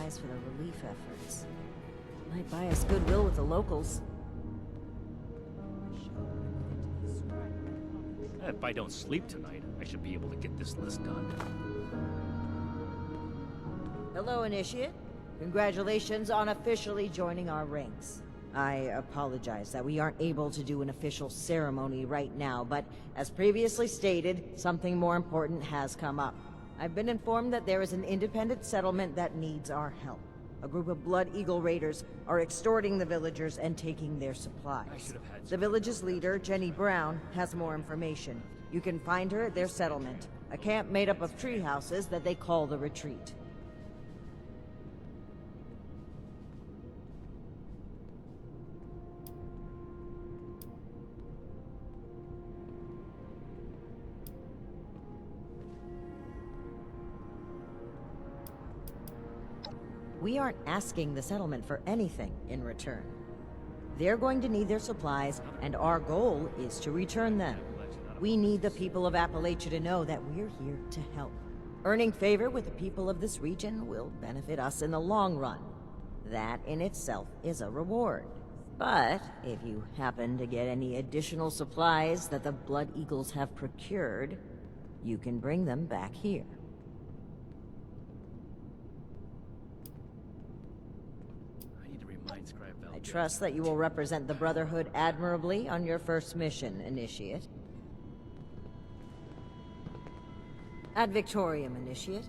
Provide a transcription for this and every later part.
supplies for the relief efforts. Might buy us goodwill with the locals. If I don't sleep tonight, I should be able to get this list done. Hello, Initiate. Congratulations on officially joining our ranks. I apologize that we aren't able to do an official ceremony right now, but as previously stated, something more important has come up. I've been informed that there is an independent settlement that needs our help. A group of Blood Eagle raiders are extorting the villagers and taking their supplies. The village's leader, Jennie Brown, has more information. You can find her at their settlement, a camp made up of tree houses that they call the Retreat. We aren't asking the settlement for anything in return. They're going to need their supplies, and our goal is to return them. We need the people of Appalachia to know that we're here to help. Earning favor with the people of this region will benefit us in the long run. That in itself is a reward. But if you happen to get any additional supplies that the Blood Eagles have procured, you can bring them back here. I trust that you will represent the Brotherhood admirably on your first mission, Initiate. Ad Victorium, Initiate.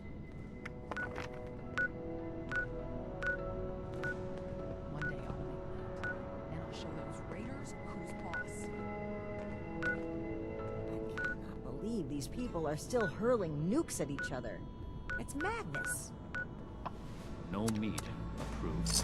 One day I'll make that, and I'll show those raiders who's boss. I cannot believe these people are still hurling nukes at each other. It's madness. No meat. Approved.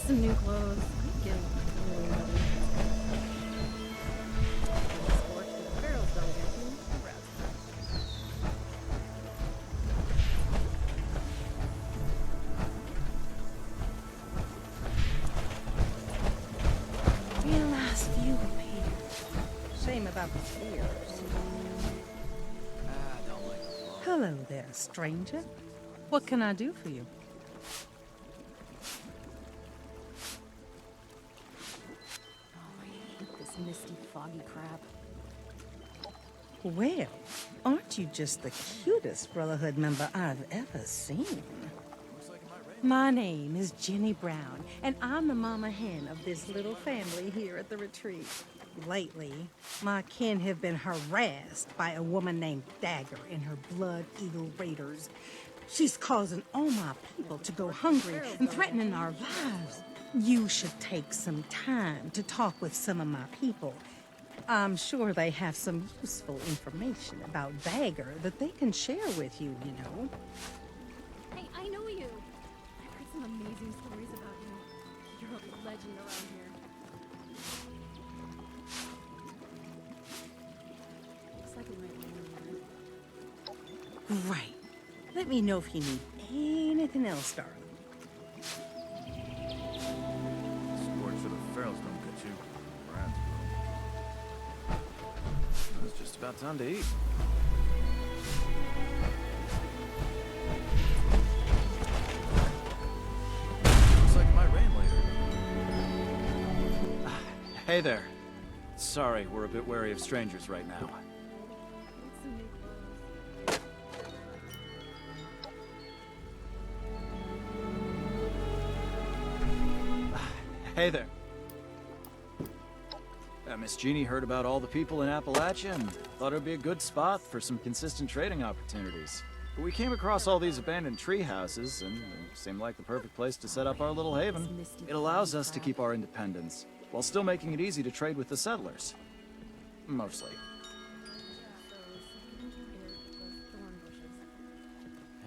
Some new clothes. Get really heavy. Sports for the barrels don't get you. Real nice view up here. Shame about the stairs. Hello there, stranger. What can I do for you? Misty, foggy crap. Well, aren't you just the cutest Brotherhood member I've ever seen? My name is Jennie Brown, and I'm the mama hen of this little family here at the retreat. Lately, my kin have been harassed by a woman named Dagger and her Blood Eagle raiders. She's causing all my people to go hungry and threatening our lives. You should take some time to talk with some of my people. I'm sure they have some useful information about Dagger that they can share with you, you know. Hey, I know you. I've heard some amazing stories about you. You're a legend around here. Looks like we might win. Great. Let me know if you need anything else, darling. Sports for the ferals don't get you. Rats will. It's just about time to eat. Looks like it might rain later. Hey there. Sorry, we're a bit wary of strangers right now. Hey there. Miss Jennie heard about all the people in Appalachia and thought it would be a good spot for some consistent trading opportunities. But we came across all these abandoned tree houses, and it seemed like the perfect place to set up our little haven. It allows us to keep our independence, while still making it easy to trade with the settlers. Mostly.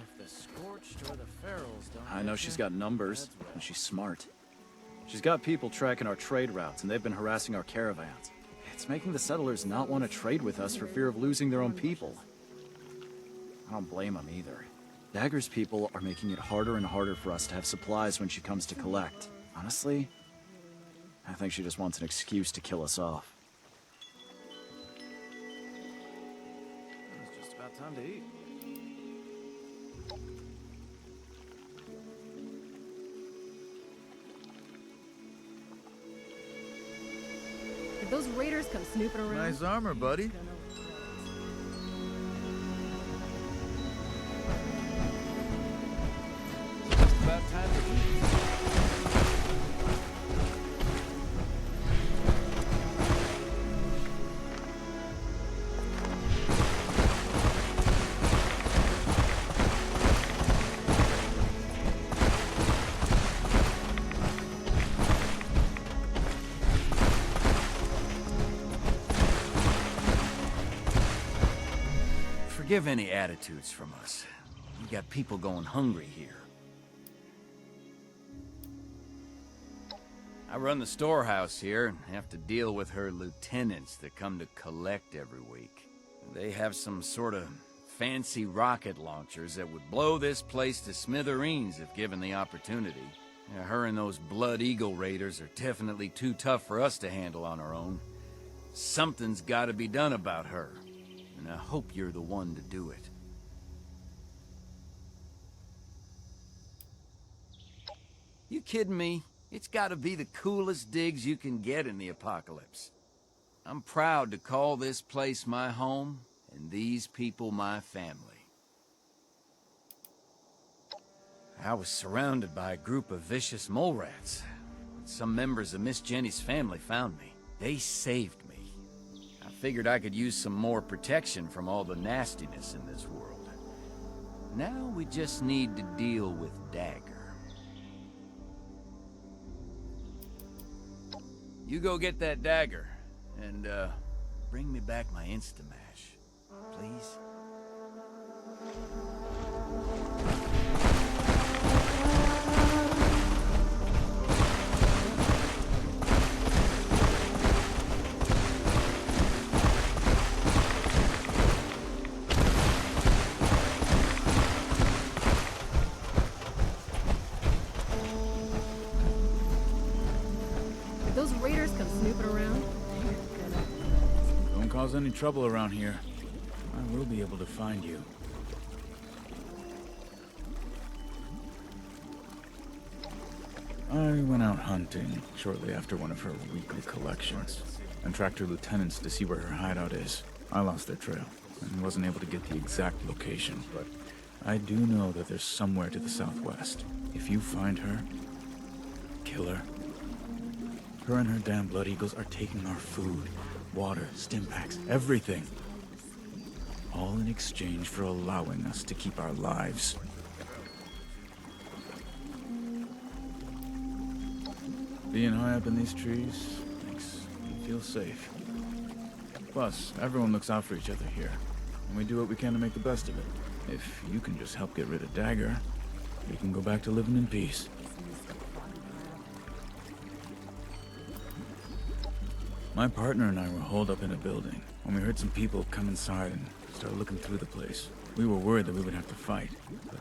If the Scorched or the ferals, don't I know she's got numbers, and she's smart. She's got people tracking our trade routes, and they've been harassing our caravans. It's making the settlers not want to trade with us for fear of losing their own people. I don't blame them either. Dagger's people are making it harder and harder for us to have supplies when she comes to collect. Honestly, I think she just wants an excuse to kill us off. It's just about time to eat. If those raiders come snooping around... Nice armor, buddy. About time to eat. Forgive any attitudes from us. We got people going hungry here. I run the storehouse here and have to deal with her lieutenants that come to collect every week. They have some sort of fancy rocket launchers that would blow this place to smithereens if given the opportunity. Yeah, her and those Blood Eagle raiders are definitely too tough for us to handle on our own. Something's got to be done about her, and I hope you're the one to do it. You kidding me? It's gotta be the coolest digs you can get in the apocalypse. I'm proud to call this place my home, and these people my family. I was surrounded by a group of vicious mole rats. Some members of Miss Jenny's family found me. They saved me. I figured I could use some more protection from all the nastiness in this world. Now we just need to deal with Dagger. You go get that dagger, and, bring me back my Instamash, please? Those raiders come snooping around. Don't cause any trouble around here. I will be able to find you. I went out hunting shortly after one of her weekly collections and tracked her lieutenants to see where her hideout is. I lost their trail and wasn't able to get the exact location, but I do know that there's somewhere to the southwest. If you find her, kill her. Her and her damn Blood Eagles are taking our food, water, stim packs, everything. All in exchange for allowing us to keep our lives. Being high up in these trees makes me feel safe. Plus, everyone looks out for each other here, and we do what we can to make the best of it. If you can just help get rid of Dagger, we can go back to living in peace. My partner and I were holed up in a building when we heard some people come inside and start looking through the place. We were worried that we would have to fight, but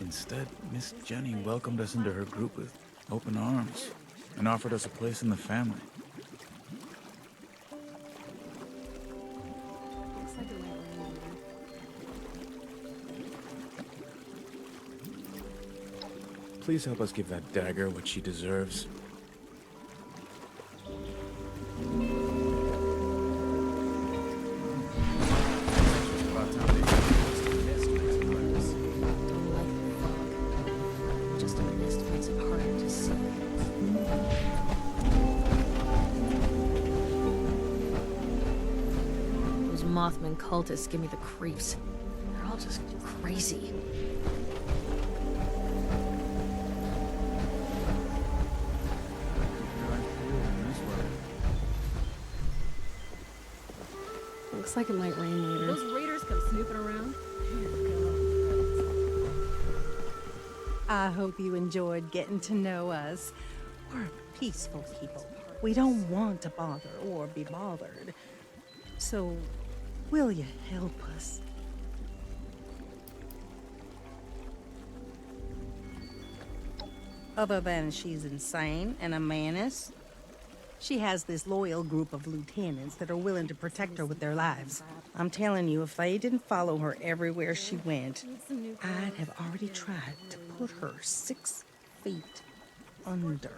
instead, Miss Jenny welcomed us into her group with open arms and offered us a place in the family. Looks like it might rain later. Please help us give that Dagger what she deserves. Mothman cultists give me the creeps. They're all just crazy. Looks like it might rain later. Those raiders come snooping around. I hope you enjoyed getting to know us. We're peaceful people. We don't want to bother or be bothered. So, will you help us? Other than she's insane and a menace, she has this loyal group of lieutenants that are willing to protect her with their lives. I'm telling you, if they didn't follow her everywhere she went, I'd have already tried to put her 6 feet under.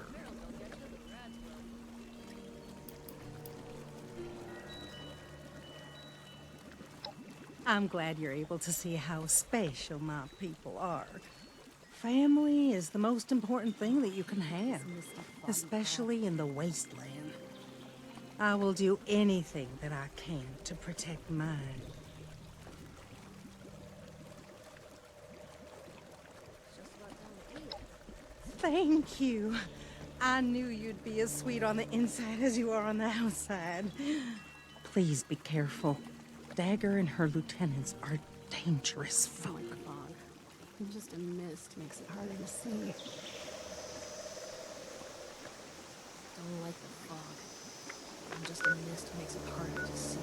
I'm glad you're able to see how special my people are. Family is the most important thing that you can have, especially in the wasteland. I will do anything that I can to protect mine. Thank you. I knew you'd be as sweet on the inside as you are on the outside. Please be careful. Dagger and her lieutenants are dangerous folk. Fog. Just a mist makes it harder to see. Don't like the fog. And just a mist makes it harder to see.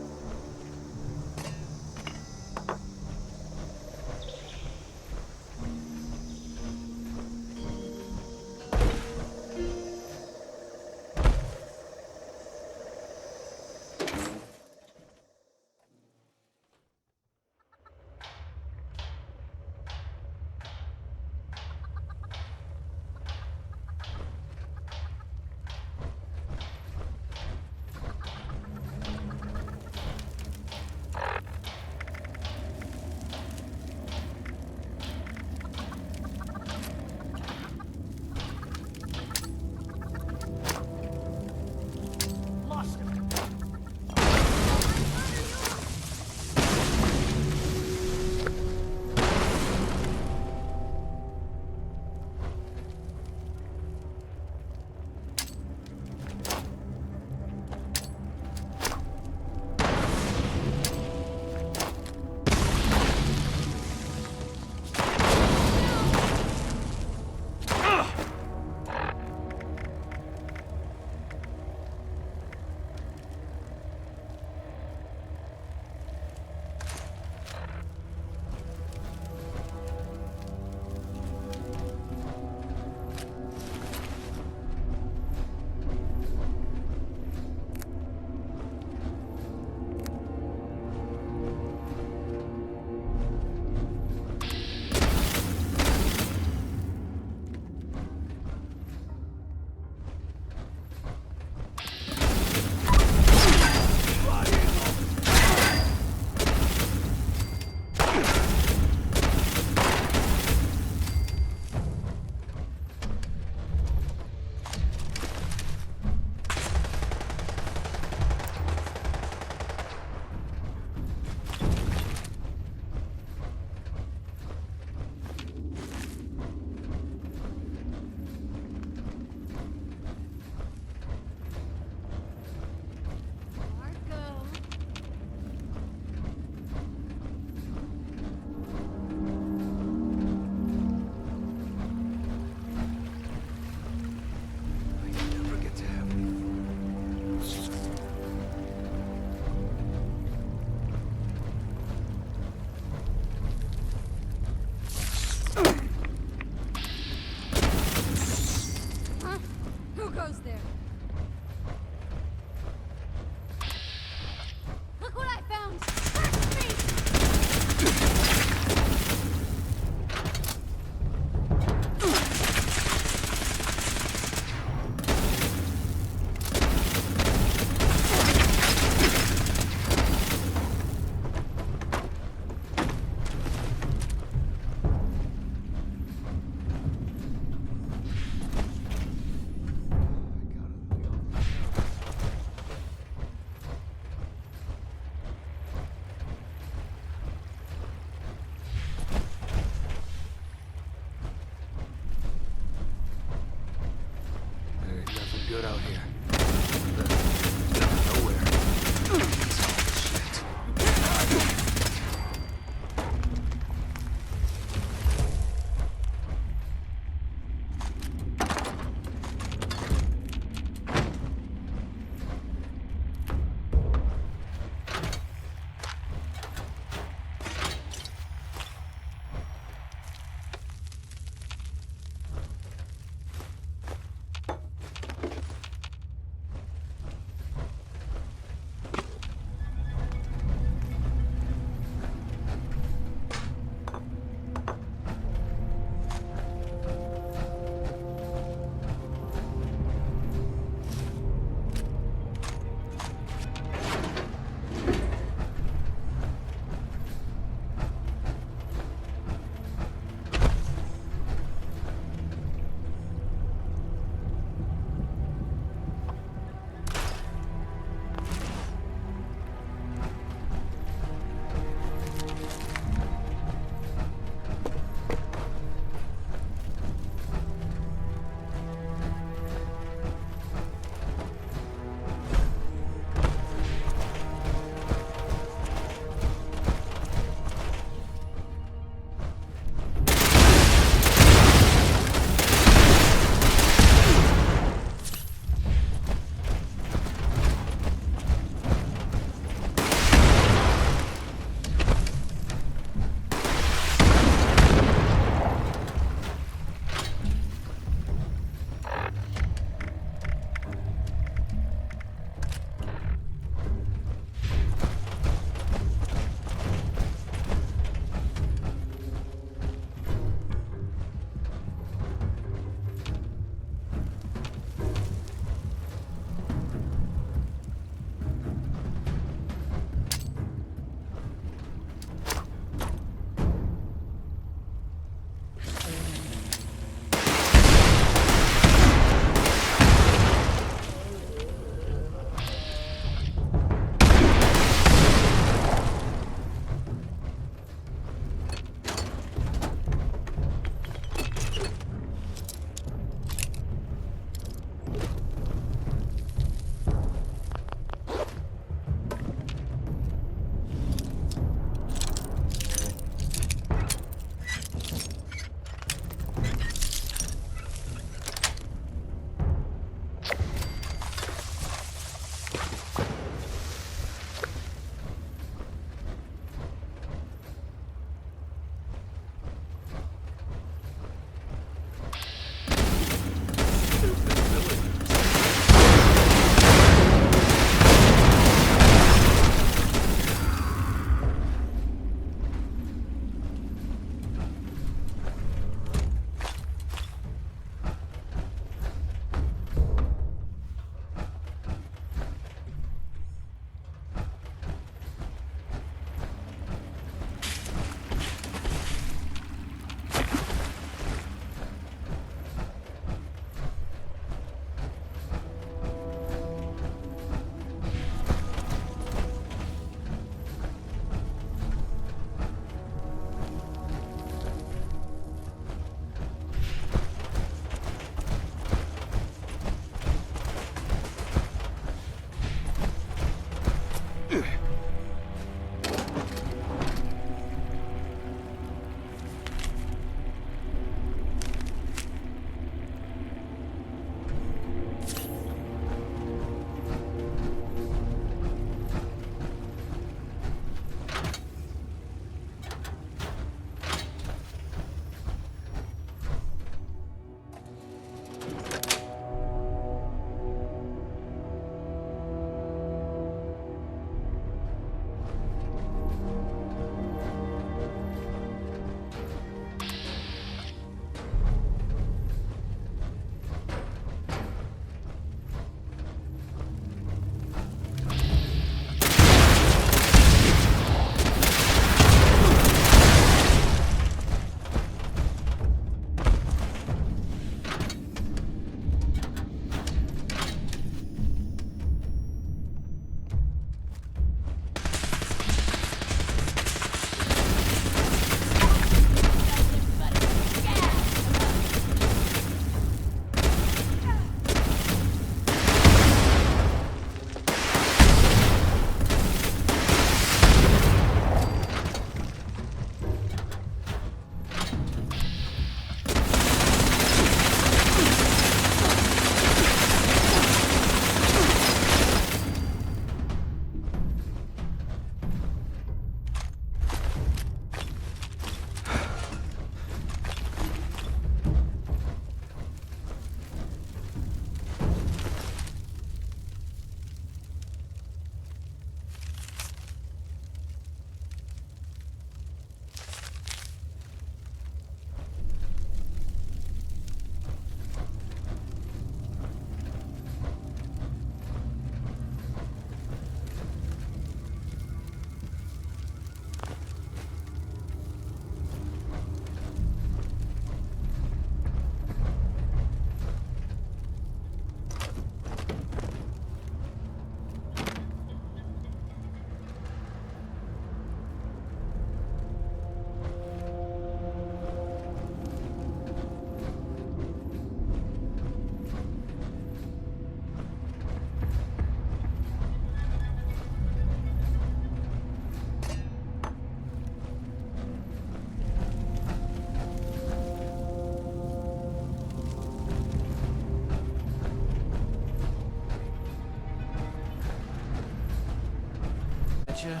Appalachia,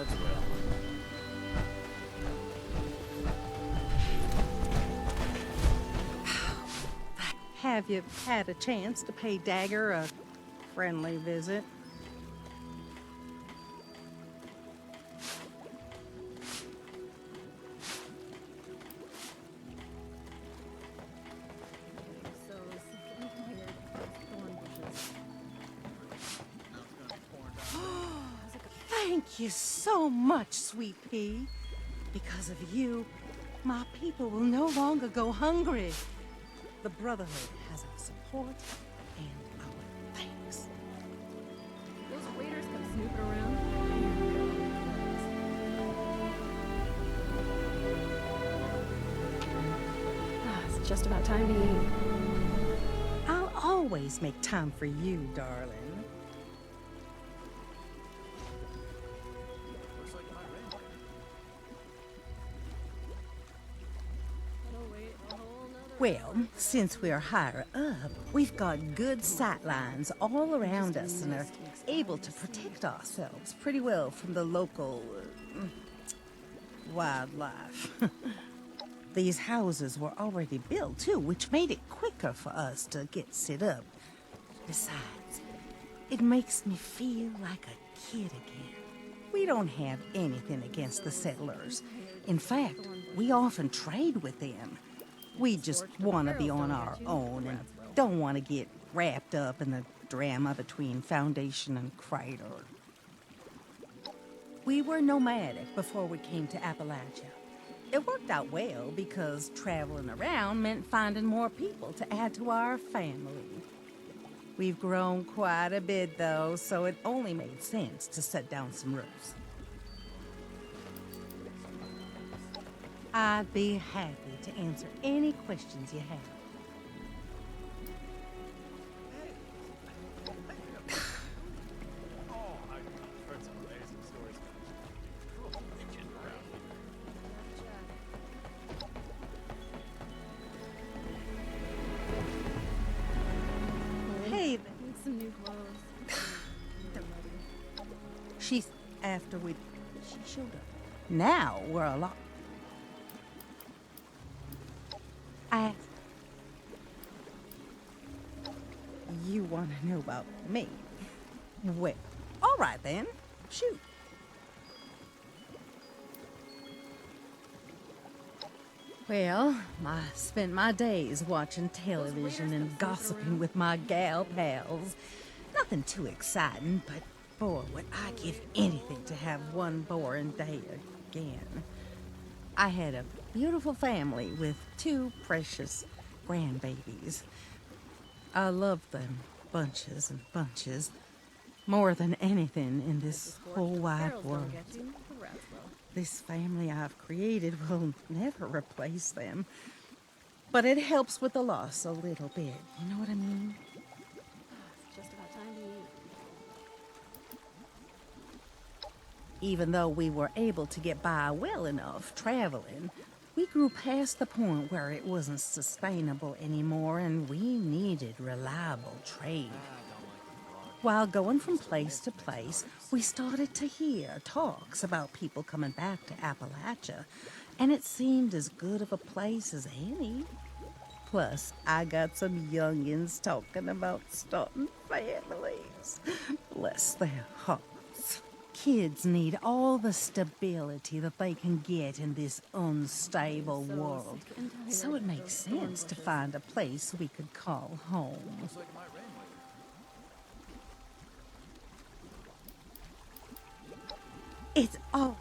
as well. Have you had a chance to pay Dagger a friendly visit? So sick and tired of thorn bushes. Thank you so much, Sweet Pea. Because of you, my people will no longer go hungry. The Brotherhood has our support and our thanks. Those waiters come snooping around. It's just about time to eat. I'll always make time for you, darling. Well, since we're higher up, we've got good sight lines all around us and are able to protect ourselves pretty well from the local wildlife. These houses were already built, too, which made it quicker for us to get set up. Besides, it makes me feel like a kid again. We don't have anything against the settlers. In fact, we often trade with them. We just want to be on our own and don't want to get wrapped up in the drama between Foundation and Crater. We were nomadic before we came to Appalachia. It worked out well because traveling around meant finding more people to add to our family. We've grown quite a bit, though, so it only made sense to set down some roots. I'd be happy to answer any questions you have. Hey, Need some new clothes. she's after she showed up. Now we're a lot. You want to know about me? Well, all right then. Shoot. Well, I spent my days watching television and gossiping with my gal pals. Nothing too exciting, but boy, would I give anything to have one boring day again. I had a beautiful family with 2 precious grandbabies. I loved them bunches and bunches, more than anything in this whole wide world. This family I've created will never replace them, but it helps with the loss a little bit. You know what I mean? It's just about time to eat. Even though we were able to get by well enough traveling, we grew past the point where it wasn't sustainable anymore and we needed reliable trade. While going from place to place, we started to hear talks about people coming back to Appalachia, and it seemed as good of a place as any. Plus, I got some youngins talking about starting families. Bless their hearts. Kids need all the stability that they can get in this unstable world. So it makes sense to find a place we could call home. It's all...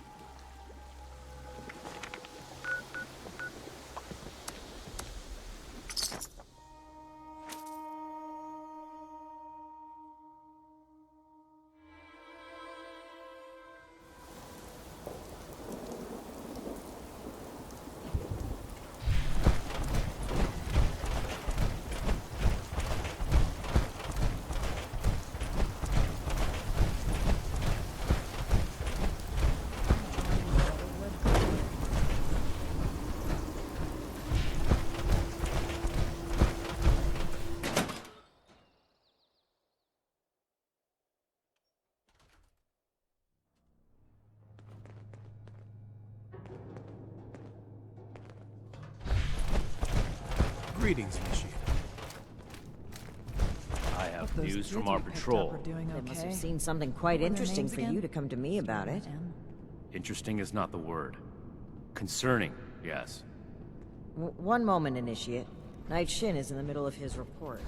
Greetings, Initiate. I have news from our patrol. They must have seen something quite interesting for you to come to me about it. Interesting is not the word. Concerning, yes. One moment, Initiate. Knight Shin is in the middle of his report.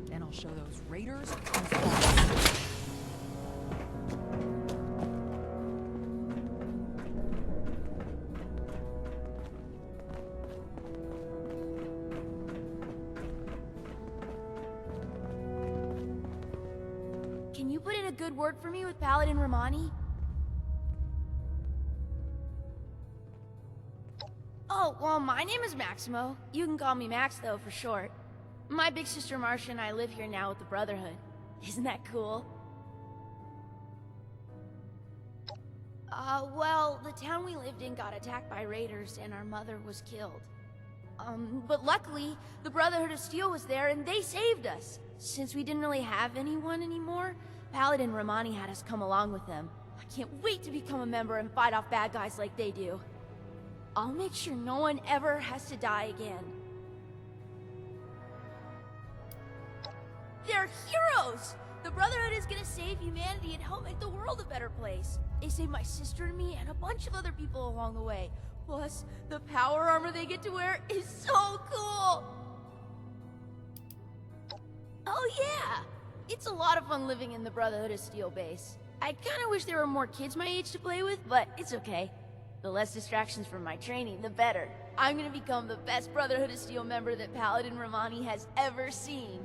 Then I'll show those raiders. Can you put in a good word for me with Paladin Rahmani? Oh, well, my name is Maximo. You can call me Max, though, for short. My big sister Marcia and I live here now with the Brotherhood. Isn't that cool? Well, the town we lived in got attacked by raiders and our mother was killed. But luckily, the Brotherhood of Steel was there and they saved us. Since we didn't really have anyone anymore, Paladin Rahmani had us come along with them. I can't wait to become a member and fight off bad guys like they do. I'll make sure no one ever has to die again. They're heroes! The Brotherhood is gonna save humanity and help make the world a better place. They saved my sister and me and a bunch of other people along the way. Plus, the power armor they get to wear is so cool! Oh yeah! It's a lot of fun living in the Brotherhood of Steel base. I kinda wish there were more kids my age to play with, but it's okay. The less distractions from my training, the better. I'm gonna become the best Brotherhood of Steel member that Paladin Rahmani has ever seen.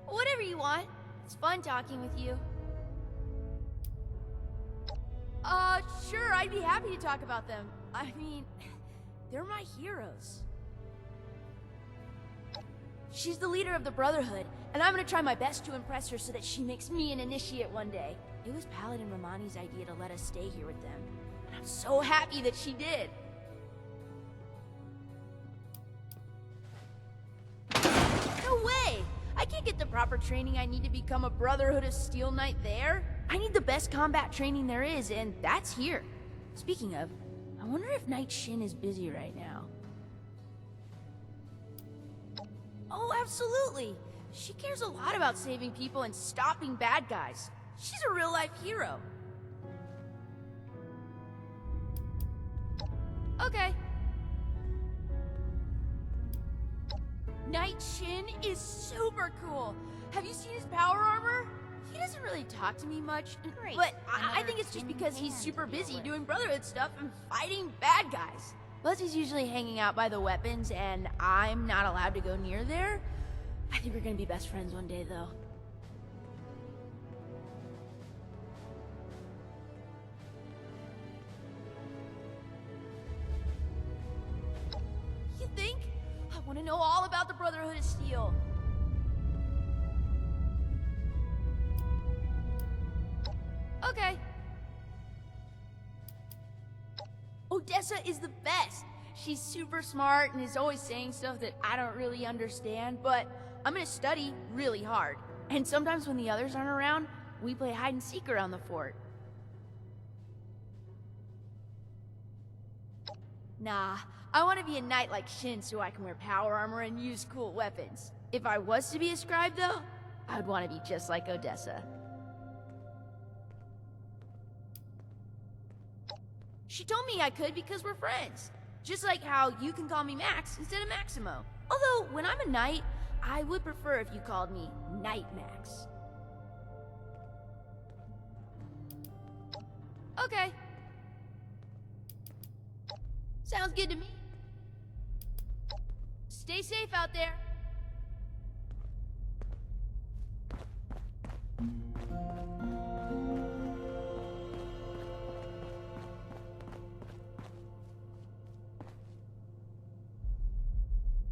Whatever you want. It's fun talking with you. Sure, I'd be happy to talk about them. I mean, they're my heroes. She's the leader of the Brotherhood, and I'm gonna try my best to impress her so that she makes me an initiate one day. It was Paladin Rahmani's idea to let us stay here with them, and I'm so happy that she did. No way! I can't get the proper training I need to become a Brotherhood of Steel Knight there. I need the best combat training there is, and that's here. Speaking of, I wonder if Knight Shin is busy right now. Oh, absolutely! She cares a lot about saving people and stopping bad guys. She's a real-life hero. Okay. Knight Shin is super cool. Have you seen his power armor? He doesn't really talk to me much, but I think it's just because he's super busy doing Brotherhood stuff and fighting bad guys. Plus, he's usually hanging out by the weapons, and I'm not allowed to go near there. I think we're gonna be best friends one day, though. You think? I want to know all about the Brotherhood of Steel. Okay. Odessa is the best. She's super smart and is always saying stuff that I don't really understand, but I'm gonna study really hard. And sometimes when the others aren't around, we play hide and seek around the fort. Nah, I want to be a knight like Shin so I can wear power armor and use cool weapons. If I was to be a scribe, though, I would want to be just like Odessa. She told me I could because we're friends. Just like how you can call me Max instead of Maximo. Although, when I'm a knight, I would prefer if you called me Knight Max. Okay. Sounds good to me. Stay safe out there.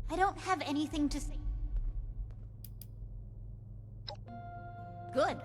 I don't have anything to say. Good.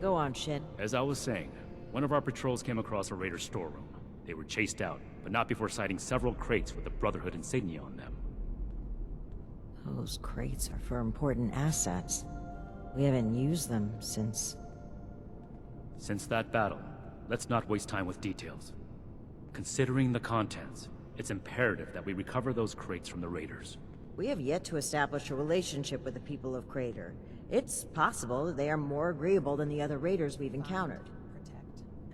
Go on, Shin. As I was saying, one of our patrols came across a raider storeroom. They were chased out, but not before sighting several crates with the Brotherhood insignia on them. Those crates are for important assets. We haven't used them since... Since that battle, let's not waste time with details. Considering the contents, it's imperative that we recover those crates from the raiders. We have yet to establish a relationship with the people of Crater. It's possible that they are more agreeable than the other raiders we've encountered.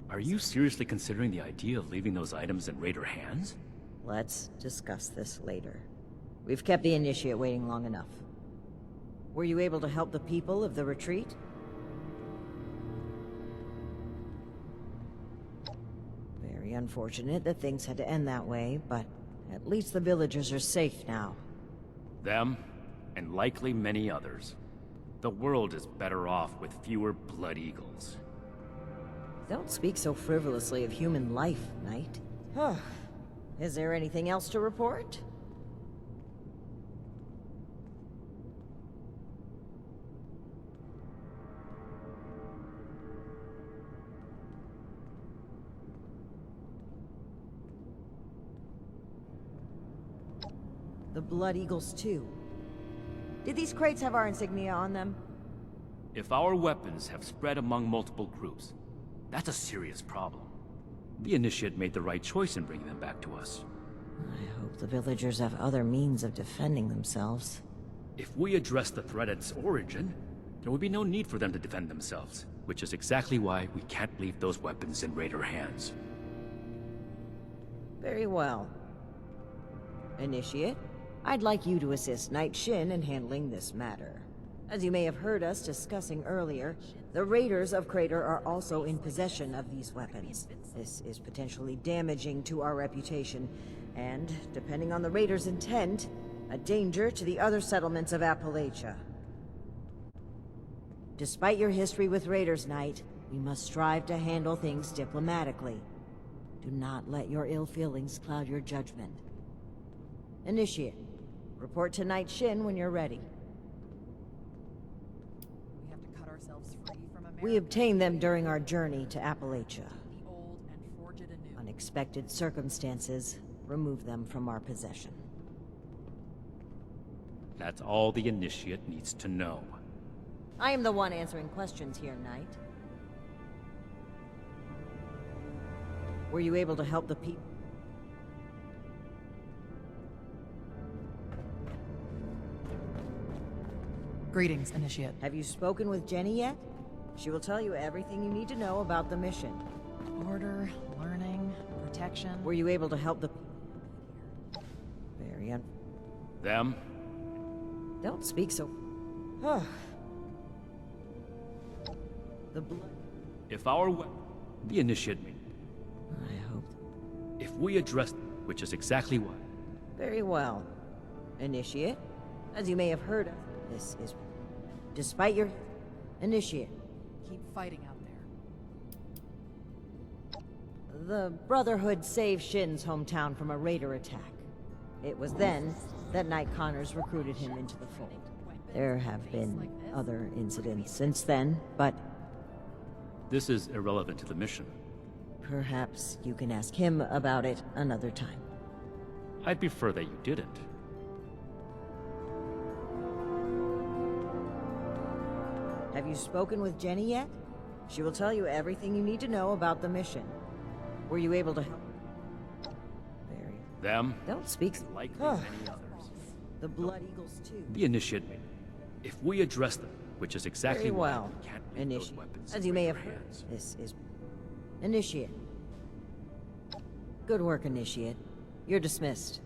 Are you seriously considering the idea of leaving those items in raider hands? Let's discuss this later. We've kept the Initiate waiting long enough. Were you able to help the people of the retreat? Very unfortunate that things had to end that way, but at least the villagers are safe now. Them, and likely many others. The world is better off with fewer Blood Eagles. Don't speak so frivolously of human life, Knight. Is there anything else to report? The Blood Eagles, too. Did these crates have our insignia on them? If our weapons have spread among multiple groups, that's a serious problem. The Initiate made the right choice in bringing them back to us. I hope the villagers have other means of defending themselves. If we address the threat at its origin, there would be no need for them to defend themselves, which is exactly why we can't leave those weapons in raider hands. Very well. Initiate, I'd like you to assist Knight Shin in handling this matter. As you may have heard us discussing earlier, the Raiders of Crater are also in possession of these weapons. This is potentially damaging to our reputation, and, depending on the Raiders' intent, a danger to the other settlements of Appalachia. Despite your history with Raiders, Knight, we must strive to handle things diplomatically. Do not let your ill feelings cloud your judgment. Initiate. Report to Knight Shin when you're ready. We have to cut ourselves free from America. We obtained them during our journey to Appalachia. The old and forge it anew. Unexpected circumstances remove them from our possession. That's all the Initiate needs to know. I am the one answering questions here, Knight. Were you able to help the people? Greetings, Initiate. Have you spoken with Jennie yet? She will tell you everything you need to know about the mission. Order, learning, protection. Were you able to help the... Very Them? Don't speak so... The blood... If our the Initiate made... I hope... If we address... Which is exactly what... Very well. Initiate, as you may have heard of, this is... Despite your... Initiate. Keep fighting out there. The Brotherhood saved Shin's hometown from a raider attack. It was then that Knight Connors recruited him into the fold. There have been other incidents since then, but... This is irrelevant to the mission. Perhaps you can ask him about it another time. I'd prefer that you didn't. Have you spoken with Jennie yet? She will tell you everything you need to know about the mission. Were you able to help? Very... Them? Don't speak... Likely many others. The Blood Eagles, too. The Initiate made... If we address them, which is exactly Very why well. we can't leave those Initiate. weapons As in you may have raider heard, hands. this is... Initiate. Good work, Initiate. You're dismissed.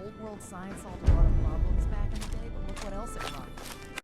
Old world science solved a lot of problems back in the day, but look what else it brought.